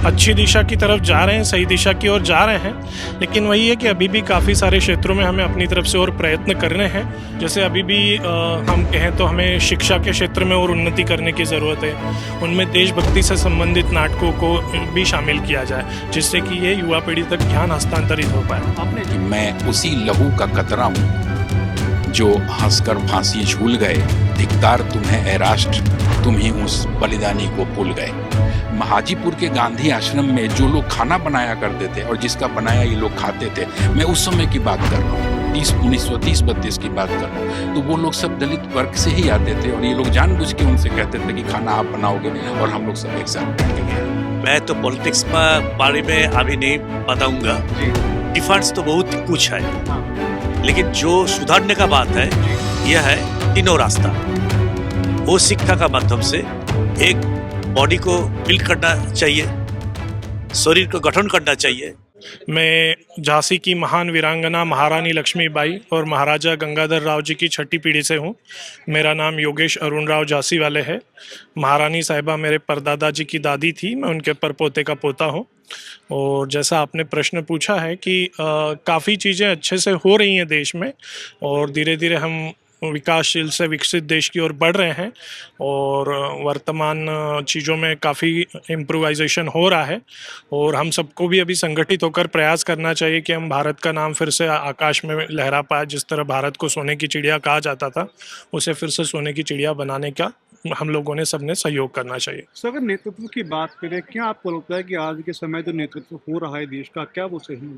अच्छी दिशा की तरफ जा रहे हैं, सही दिशा की ओर जा रहे हैं, लेकिन वही है कि अभी भी काफ़ी सारे क्षेत्रों में हमें अपनी तरफ से और प्रयत्न करने हैं। जैसे अभी भी हम कहें तो हमें शिक्षा के क्षेत्र में और उन्नति करने की ज़रूरत है। उनमें देशभक्ति से संबंधित नाटकों को भी शामिल किया जाए, जिससे कि ये युवा पीढ़ी तक ज्ञान हस्तांतरित हो पाए। आपने कि मैं उसी लहू का कतरा हूँ जो हंसकर फांसी झूल गए, धिक्कार तुम्हें ए राष्ट्र, तुम ही उस बलिदानी को भूल गए। हाजीपुर के गांधी आश्रम में जो लोग खाना बनाया करते थे और जिसका बनाया ये लोग खाते थे, मैं उस समय की बात कर रहा हूँ, 1930-32 की बात कर रहा हूँ। तो वो लोग सब दलित वर्ग से ही आते थे और ये लोग जानबूझ के उनसे कहते थे कि खाना आप बनाओगे और हम लोग सब एक साथ बैठ के खाएंगे। मैं तो पॉलिटिक्स में बारे में अभी नहीं बताऊंगा। डिफरेंस तो बहुत कुछ है, लेकिन जो सुधारने का बात है यह है तीनों रास्ता। वो शिक्षा का माध्यम से एक बॉडी को बिल्ड करना चाहिए, शरीर को गठन करना चाहिए। मैं झांसी की महान वीरांगना महारानी लक्ष्मीबाई और महाराजा गंगाधर राव जी की छठी पीढ़ी से हूँ। मेरा नाम योगेश अरुण राव झांसी वाले है। महारानी साहिबा मेरे परदादा जी की दादी थी, मैं उनके परपोते का पोता हूँ। और जैसा आपने प्रश्न पूछा है कि काफ़ी चीज़ें अच्छे से हो रही हैं देश में और धीरे धीरे हम विकासशील से विकसित देश की ओर बढ़ रहे हैं और वर्तमान चीज़ों में काफ़ी इम्प्रोवाइजेशन हो रहा है और हम सबको भी अभी संगठित होकर प्रयास करना चाहिए कि हम भारत का नाम फिर से आकाश में लहरा पाए। जिस तरह भारत को सोने की चिड़िया कहा जाता था, उसे फिर से सोने की चिड़िया बनाने का हम लोगों ने सबने सहयोग करना चाहिए। सर, अगर नेतृत्व की बात करें, क्या आपको लगता है कि आज के समय जो नेतृत्व हो रहा है देश का, क्या वो सही है?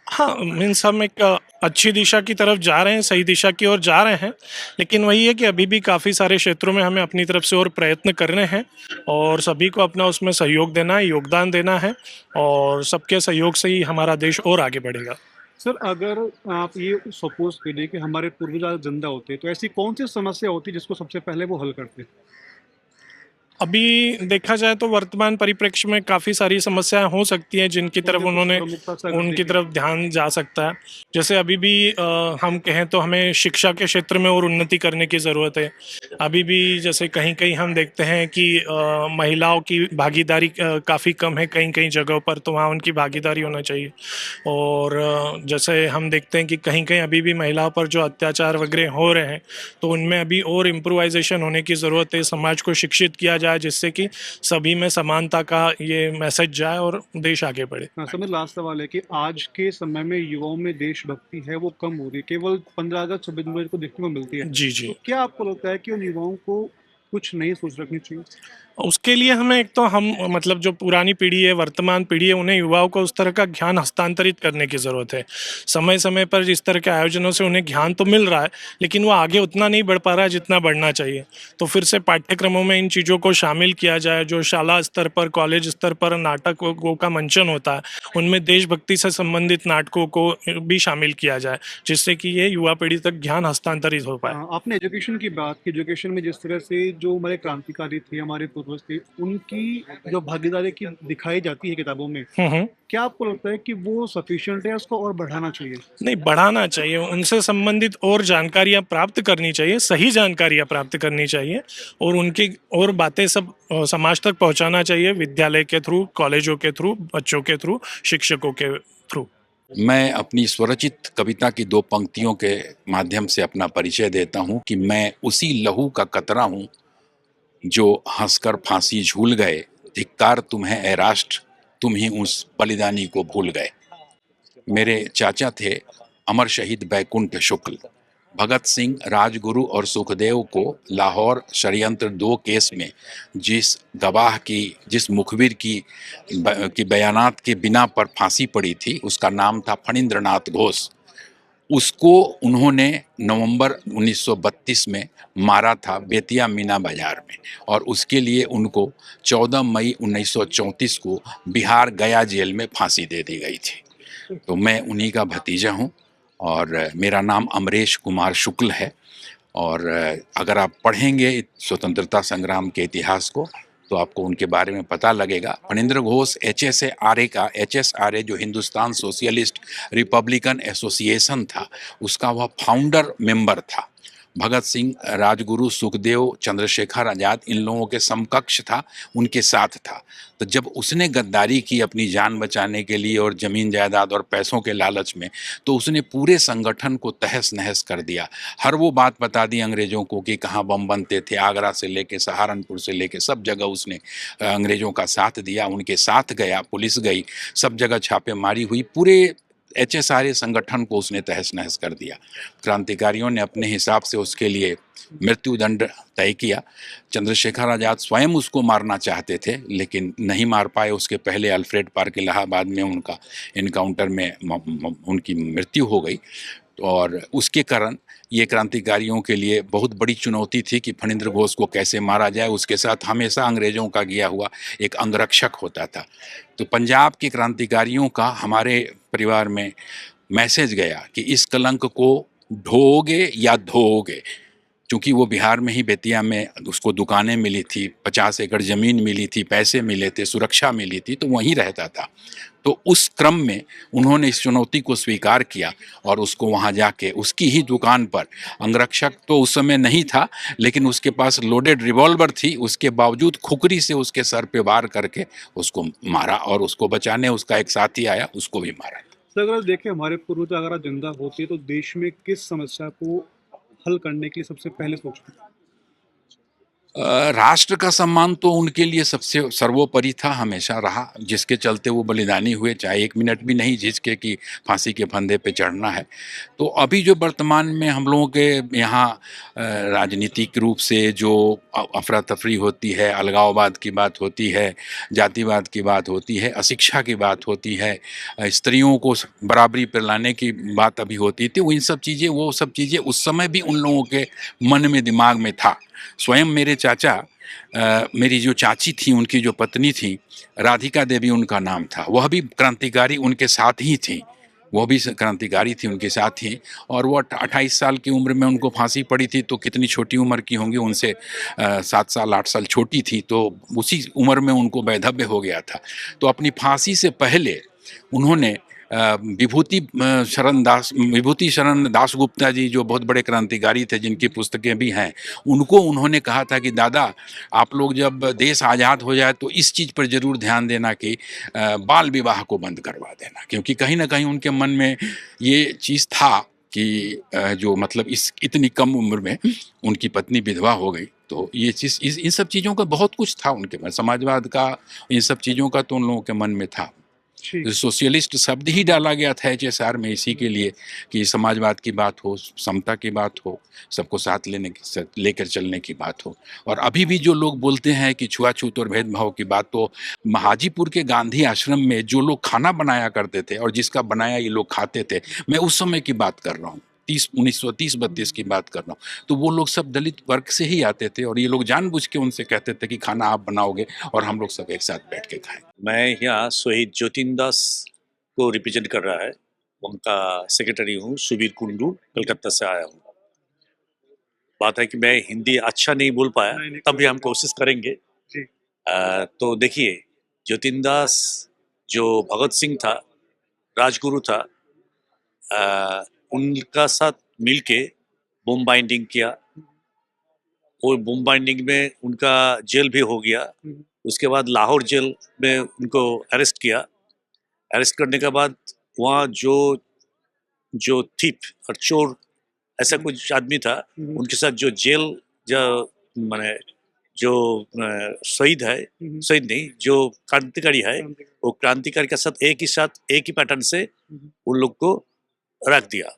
हाँ, मीन्स हम एक अच्छी दिशा की तरफ जा रहे हैं, सही दिशा की ओर जा रहे हैं, लेकिन वही है कि अभी भी काफ़ी सारे क्षेत्रों में हमें अपनी तरफ से और प्रयत्न करने हैं और सभी को अपना उसमें सहयोग देना है, योगदान देना है और सबके सहयोग से ही हमारा देश और आगे बढ़ेगा। सर, अगर आप ये सपोज करिए कि हमारे पूर्वज आज जिंदा होते, तो ऐसी कौन सी समस्या होती जिसको सबसे पहले वो हल करते? अभी देखा जाए तो वर्तमान परिप्रेक्ष्य में काफ़ी सारी समस्याएं हो सकती हैं जिनकी तरफ उन्होंने उनकी तरफ ध्यान जा सकता है। जैसे अभी भी हम कहें तो हमें शिक्षा के क्षेत्र में और उन्नति करने की ज़रूरत है। अभी भी जैसे कहीं कहीं हम देखते हैं कि महिलाओं की भागीदारी काफ़ी कम है कहीं कहीं जगहों पर, तो वहाँ उनकी भागीदारी होना चाहिए। और जैसे हम देखते हैं कि कहीं कहीं अभी भी महिलाओं पर जो अत्याचार वगैरह हो रहे हैं, तो उनमें अभी और इम्प्रोवाइजेशन होने की ज़रूरत है। समाज को शिक्षित किया जाए जिससे कि सभी में समानता का ये मैसेज जाए और देश आगे बढ़े। हाँ, सर, मेरा लास्ट सवाल है कि आज के समय में युवाओं में देशभक्ति है वो कम हो रही है, केवल 15 अगस्त 26 जनवरी को देखने को मिलती है। जी जी। तो क्या आपको लगता है कि उन युवाओं को कुछ नई सोच रखनी चाहिए? उसके लिए हमें एक तो हम मतलब जो पुरानी पीढ़ी है, वर्तमान पीढ़ी है, उन्हें युवाओं को उस तरह का ज्ञान हस्तांतरित करने की ज़रूरत है। समय समय पर इस तरह के आयोजनों से उन्हें ज्ञान तो मिल रहा है, लेकिन वो आगे उतना नहीं बढ़ पा रहा है जितना बढ़ना चाहिए। तो फिर से पाठ्यक्रमों में इन चीज़ों को शामिल किया जाए। जो शाला स्तर पर, कॉलेज स्तर पर नाटकों का मंचन होता है, उनमें देशभक्ति से संबंधित नाटकों को भी शामिल किया जाए, जिससे कि ये युवा पीढ़ी तक ज्ञान हस्तांतरित हो पाए। आपने एजुकेशन की बात की, एजुकेशन में जिस तरह से जो हमारे क्रांतिकारी थे, हमारे पूर्वज थे, उनकी जो भागीदारी की दिखाई जाती है किताबों में, क्या आपको लगता है कि वो सफिशिएंट है, उसको और बढ़ाना चाहिए? नहीं, बढ़ाना चाहिए। उनसे संबंधित और जानकारियां प्राप्त करनी चाहिए, सही जानकारियां प्राप्त करनी चाहिए और उनकी और बातें सब समाज तक पहुंचाना चाहिए, विद्यालय के थ्रू, कॉलेजों के थ्रू, बच्चों के थ्रू, शिक्षकों के थ्रू। मैं अपनी स्वरचित कविता की 2 पंक्तियों के माध्यम से अपना परिचय देता हूँ कि मैं उसी लहू का कतरा हूँ जो हंसकर फांसी झूल गए, धिक्कार तुम्हें ए राष्ट्र, तुम ही उस बलिदानी को भूल गए। मेरे चाचा थे अमर शहीद बैकुंठ शुक्ल। भगत सिंह, राजगुरु और सुखदेव को लाहौर षड्यंत्र 2 केस में जिस गवाह की, जिस मुखबिर की बयानात के बिना पर फांसी पड़ी थी, उसका नाम था फणींद्रनाथ घोष। उसको उन्होंने नवंबर 1932 में मारा था बेतिया मीना बाजार में और उसके लिए उनको 14 मई 1934 को बिहार गया जेल में फांसी दे दी गई थी। तो मैं उन्हीं का भतीजा हूँ और मेरा नाम अमरेश कुमार शुक्ल है। और अगर आप पढ़ेंगे स्वतंत्रता संग्राम के इतिहास को तो आपको उनके बारे में पता लगेगा। फणींद्र घोष HSRA जो हिंदुस्तान सोशलिस्ट रिपब्लिकन एसोसिएशन था, उसका वह फाउंडर मेंबर था भगत सिंह, राजगुरु, सुखदेव, चंद्रशेखर आजाद इन लोगों के समकक्ष था, उनके साथ था। तो जब उसने गद्दारी की अपनी जान बचाने के लिए और जमीन जायदाद और पैसों के लालच में, तो उसने पूरे संगठन को तहस नहस कर दिया। हर वो बात बता दी अंग्रेजों को कि कहाँ बम बनते थे, आगरा से लेके सहारनपुर से लेके सब जगह उसने अंग्रेजों का साथ दिया, उनके साथ गया, पुलिस गई, सब जगह छापेमारी हुई, पूरे HSRA संगठन को उसने तहस नहस कर दिया। क्रांतिकारियों ने अपने हिसाब से उसके लिए मृत्यु दंड तय किया। चंद्रशेखर आजाद स्वयं उसको मारना चाहते थे लेकिन नहीं मार पाए। उसके पहले अल्फ्रेड पार्क इलाहाबाद में उनका एनकाउंटर में उनकी मृत्यु हो गई। और उसके कारण ये क्रांतिकारियों के लिए बहुत बड़ी चुनौती थी कि फणींद्र घोष को कैसे मारा जाए। उसके साथ हमेशा अंग्रेजों का गया हुआ एक अंगरक्षक होता था। तो पंजाब के क्रांतिकारियों का हमारे परिवार में मैसेज गया कि इस कलंक को ढोओगे या धोओगे। क्योंकि वो बिहार में ही बेतिया में उसको दुकानें मिली थी, 50 एकड़ ज़मीन मिली थी, पैसे मिले थे, सुरक्षा मिली थी, तो वहीं रहता था। तो उस क्रम में उन्होंने इस चुनौती को स्वीकार किया और उसको वहाँ जाके उसकी ही दुकान पर, अंगरक्षक तो उस समय नहीं था लेकिन उसके पास लोडेड रिवॉल्वर थी, उसके बावजूद खुकरी से उसके सर पे वार करके उसको मारा और उसको बचाने उसका एक साथी आया, उसको भी मारा। तो अगर देखें हमारे पूर्वज अगर जिंदा होते तो देश में किस समस्या को हल करने के लिए सबसे पहले सोचते? राष्ट्र का सम्मान तो उनके लिए सबसे सर्वोपरि था, हमेशा रहा, जिसके चलते वो बलिदानी हुए, चाहे एक मिनट भी नहीं झिझके कि फांसी के फंदे पे चढ़ना है। तो अभी जो वर्तमान में हम लोगों के यहाँ राजनीतिक रूप से जो अफरा तफरी होती है, अलगाववाद की बात होती है, जातिवाद की बात होती है, अशिक्षा की बात होती है, स्त्रियों को बराबरी पर लाने की बात अभी होती थी, वो सब चीज़ें उस समय भी उन लोगों के मन में, दिमाग में था। स्वयं मेरे चाचा, मेरी जो चाची थी, उनकी जो पत्नी थी, राधिका देवी उनका नाम था, वह भी क्रांतिकारी उनके साथ ही थी, वो भी क्रांतिकारी थी, उनके साथ ही। और वो 28 साल की उम्र में उनको फांसी पड़ी थी, तो कितनी छोटी उम्र की होंगी, उनसे 7 साल 8 साल छोटी थी, तो उसी उम्र में उनको वैधव्य हो गया था। तो अपनी फांसी से पहले उन्होंने विभूति शरण दासगुप्ता जी, जो बहुत बड़े क्रांतिकारी थे, जिनकी पुस्तकें भी हैं, उनको उन्होंने कहा था कि दादा, आप लोग जब देश आज़ाद हो जाए तो इस चीज़ पर ज़रूर ध्यान देना कि बाल विवाह को बंद करवा देना। क्योंकि कहीं ना कहीं उनके मन में ये चीज़ था कि जो मतलब इस इतनी कम उम्र में उनकी पत्नी विधवा हो गई, तो ये चीज़, इन सब चीज़ों का बहुत कुछ था उनके मन, समाजवाद का, इन सब चीज़ों का तो उन लोगों के मन में था। सोशलिस्ट शब्द ही डाला गया था HSR में इसी के लिए कि समाजवाद की बात हो, समता की बात हो, सबको साथ लेकर चलने की बात हो। और अभी भी जो लोग बोलते हैं कि छुआछूत और भेदभाव की बात, तो हाजीपुर के गांधी आश्रम में जो लोग खाना बनाया करते थे और जिसका बनाया ये लोग खाते थे, मैं उस समय की बात कर रहा हूँ, 1930-32 की बात कर रहा हूँ, तो वो लोग सब दलित वर्ग से ही आते थे और ये लोग जानबूझ के उनसे कहते थे कि खाना आप बनाओगे और हम लोग सब एक साथ बैठ के खाएं। मैं यहाँ शहीद जतिन दास को रिप्रेजेंट कर रहा है, उनका सेक्रेटरी हूँ, सुबीर कुंडू, कलकत्ता से आया हूँ। बात है कि मैं हिंदी अच्छा नहीं बोल पाया, तब भी हम कोशिश करेंगे। तो देखिए, जतिन दास जो भगत सिंह था, राजगुरु था, उनका साथ मिलके बम बाइंडिंग किया। वो बम बाइंडिंग में उनका जेल भी हो गया। उसके बाद लाहौर जेल में उनको अरेस्ट किया। अरेस्ट करने के बाद वहाँ जो थीप और चोर ऐसा कुछ आदमी था, उनके साथ जो जेल जो माने जो शहीद है, शहीद नहीं, जो क्रांतिकारी है, वो क्रांतिकारी के साथ एक ही पैटर्न से उन लोग को रख दिया।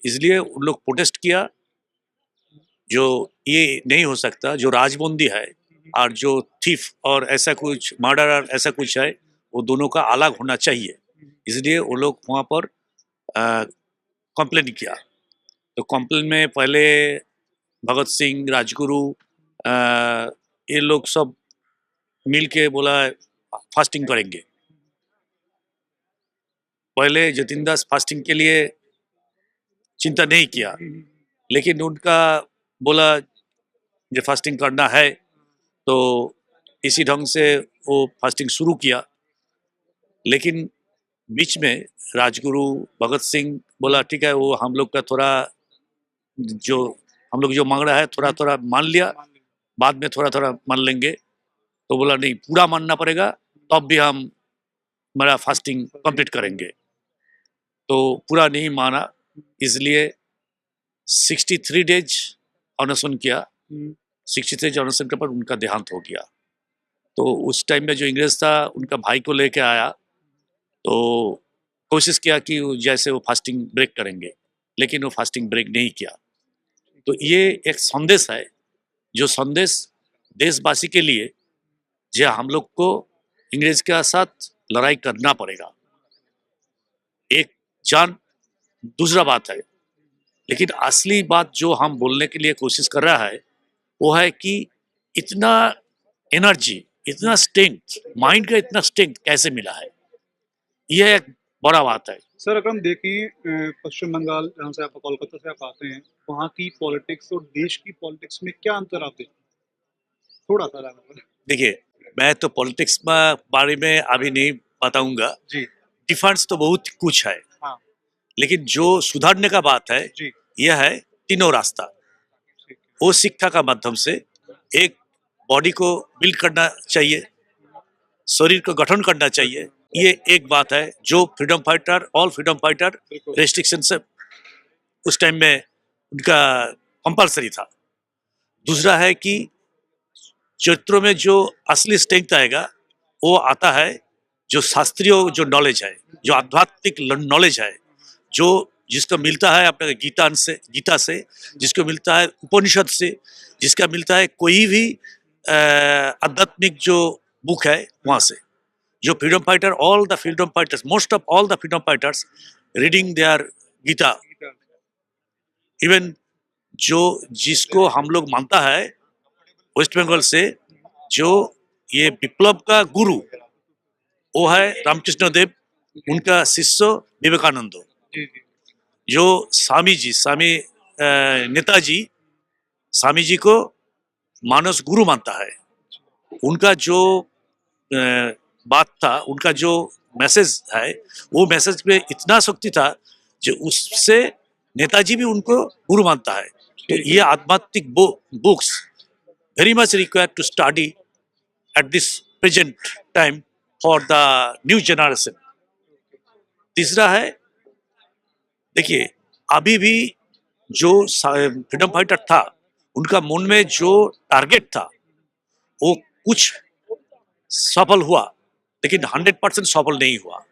इसलिए उन लोग प्रोटेस्ट किया, जो ये नहीं हो सकता, जो राजबंदी है और जो थीफ और ऐसा कुछ मर्डर ऐसा कुछ है, वो दोनों का अलग होना चाहिए। इसलिए वो लोग वहाँ पर कंप्लेन किया। तो कंप्लेन में पहले भगत सिंह, राजगुरु, ये लोग सब मिल के बोला फास्टिंग करेंगे। पहले जतिन दास फास्टिंग के लिए चिंता नहीं किया, लेकिन उनका बोला जो फास्टिंग करना है, तो इसी ढंग से वो फास्टिंग शुरू किया। लेकिन बीच में राजगुरु भगत सिंह बोला ठीक है, वो हम लोग का थोड़ा जो हम लोग जो मांग रहा है थोड़ा थोड़ा मान लिया, बाद में थोड़ा थोड़ा मान लेंगे। तो बोला नहीं, पूरा मानना पड़ेगा, तब भी हम हमारा फास्टिंग कंप्लीट करेंगे। तो पूरा नहीं माना, इसलिए 63 डेज अनशन किया। 63 अनशन के बाद उनका देहांत हो गया। तो उस टाइम में जो इंग्रेज था उनका भाई को लेके आया, तो कोशिश किया कि जैसे वो फास्टिंग ब्रेक करेंगे, लेकिन वो फास्टिंग ब्रेक नहीं किया। तो ये एक संदेश है, जो संदेश देशवासी के लिए, जो हम लोग को इंग्रेज के साथ लड़ाई करना पड़ेगा। एक जान दूसरा बात है, लेकिन असली बात जो हम बोलने के लिए कोशिश कर रहा है वो है कि इतना एनर्जी, इतना स्ट्रेंथ, माइंड का इतना स्ट्रेंथ कैसे मिला है, यह एक बड़ा बात है। सर अगर हम देखें पश्चिम बंगाल जहाँ से आप कोलकाता से आप आते हैं, वहाँ की पॉलिटिक्स और देश की पॉलिटिक्स में क्या अंतर आप देखते हैं? थोड़ा सा राघव। देखिए, मैं तो पॉलिटिक्स में बारे में अभी नहीं बताऊंगा। जी डिफरेंस तो बहुत कुछ है, हाँ लेकिन जो सुधारने का बात है जी यह है तीनों रास्ता। ठीक है। वो शिक्षा का माध्यम से एक बॉडी को बिल्ड करना चाहिए, शरीर को गठन करना चाहिए। ये एक बात है जो freedom fighter, all freedom fighter बिल्कुल रेस्ट्रिक्शन से उस टाइम में उनका कंपलसरी था। दूसरा है कि चरित्रों में जो असली स्ट्रेंथ आएगा वो आता है जो शास्त्रीय जो नॉलेज है, जो आध्यात्मिक नॉलेज है, जो जिसको मिलता है अपने गीता से, जिसको मिलता है उपनिषद से, जिसका मिलता है कोई भी आध्यात्मिक जो बुक है वहाँ से। जो freedom fighter, all the freedom fighters, most of all the freedom fighters reading their Gita. Even जो जिसको हम लोग मानता है वेस्ट बंगाल से, जो ये विप्लव का गुरु वो है रामकृष्ण देव, उनका शिष्य विवेकानंद। जी जी जो नेताजी स्वामी जी को मानस गुरु मानता है। उनका जो बात था, उनका जो मैसेज है, वो मैसेज में इतना शक्ति था जो उससे नेताजी भी उनको गुरु मानता है। तो ये आध्यात्मिक books very much required to study at this present time for the new generation. तीसरा है, देखिए अभी भी जो फ्रीडम फाइटर था उनका मन में जो टारगेट था वो कुछ सफल हुआ, लेकिन 100% सफल नहीं हुआ।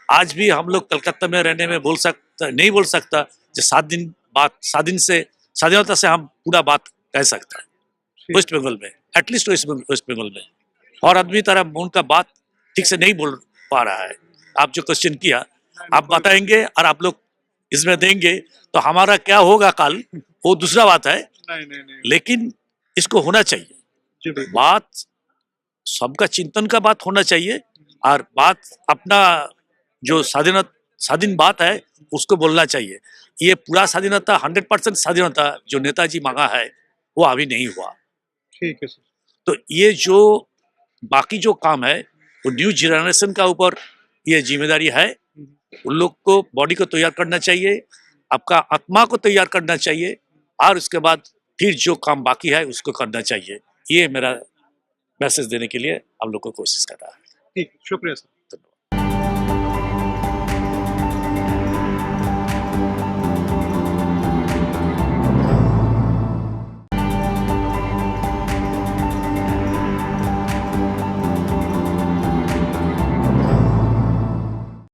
आज भी हम लोग कलकत्ता में रहने में नहीं बोल सकता जो 7 दिन से स्वाधीनता से हम पूरा बात कह सकता है वेस्ट बंगाल में, एटलीस्ट वेस्ट बंगाल में। और आदमी तरह उनका बात ठीक से नहीं बोल पा रहा है। आप जो क्वेश्चन किया आप बताएंगे और आप लोग इसमें देंगे तो हमारा क्या होगा कल वो दूसरा बात है। नहीं लेकिन इसको होना चाहिए, जी बिल्कुल। बात सबका चिंतन का बात होना चाहिए, और बात अपना जो स्वाधीन बात है उसको बोलना चाहिए। ये पूरा स्वाधीनता 100% स्वाधीनता जो नेताजी मांगा है वो अभी नहीं हुआ। ठीक है सर। तो ये जो बाकी जो काम है वो न्यू जनरेशन का ऊपर ये जिम्मेदारी है। उन लोग को बॉडी को तैयार करना चाहिए, आपका आत्मा को तैयार करना चाहिए, और उसके बाद फिर जो काम बाकी है उसको करना चाहिए। ये मेरा मैसेज देने के लिए हम लोग को कोशिश कर रहा है। ठीक, शुक्रिया सर।